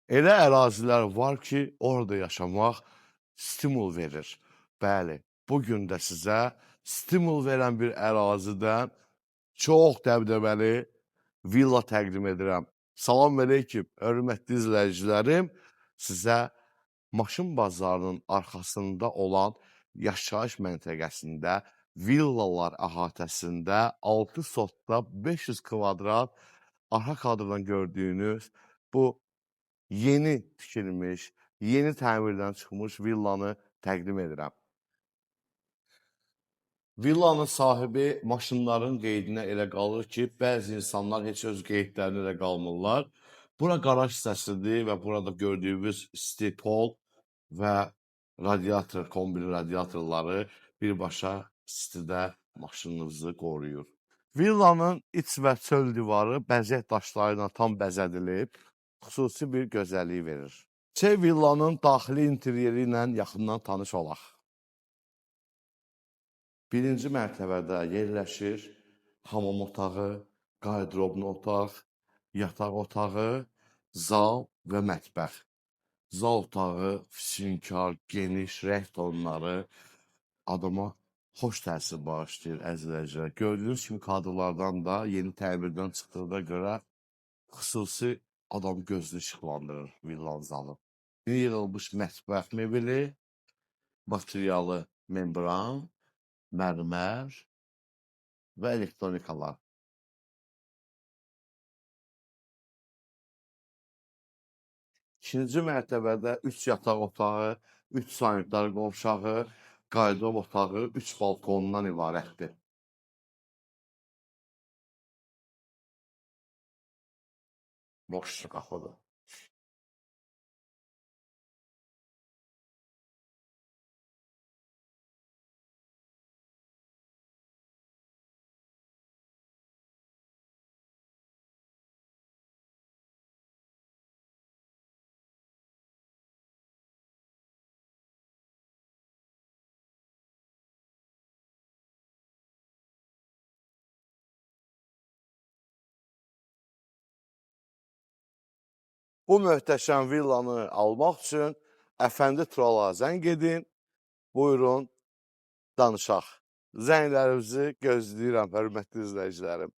Elə ərazilər var ki, orada yaşamaq stimul verir. Bəli, bu gün də sizə stimul verən bir ərazidən çox dəbdəbəli villa təqdim edirəm. Salam əleykum, hörmətli izləyicilərim. Sizə maşın bazarının arxasında olan yaşayış məntəqəsində villalar əhatəsində 6 sotda 500 kvadrat arxa kadrdan gördüyünüz bu yeni tikilmiş, yeni təmirdən çıxmış villanı təqdim edirəm. Villanın sahibi maşınların qeydinə elə qalır ki, bəzi insanlar heç öz qeydlərini elə qalmırlar. Bura qaraj hissəsidir və burada gördüyünüz stipol və radiator, kombili radiatorları birbaşa istidə maşınınızı qoruyur. Villanın iç və çöl divarı bəzək daşları ilə tam bəzədilib, xüsusi bir gözəllik verir. Villanın daxili interyeri ilə yaxından tanış olaq. Birinci mərtəbədə yerləşir hamam otağı, qarderoblu otaq, yataq otağı, zal və mətbəx. Zal otağı füsunkar, geniş, rəng tonları adama xoş təsir bağışlayır əzizləyicilər. Gördüyünüz kimi kadrlardan da yeni təmirdən çıxdığına görə xüsusi adam gözünü işıqlandırır villan zalı. Yığılmış mətbəx mebeli, materialı membran, mərmər və elektronikalar. İkinci mərtəbədə 3 yataq otağı, 3 sanitar qovşağı, qarderob otağı 3 balkonundan ibarətdir. Boş qapıdır. Bu möhtəşəm villanı almaq üçün Əfəndi Turala zəng edin. Buyurun, danışaq. Zənglərinizi gözləyirəm, hörmətli izləyicilərim.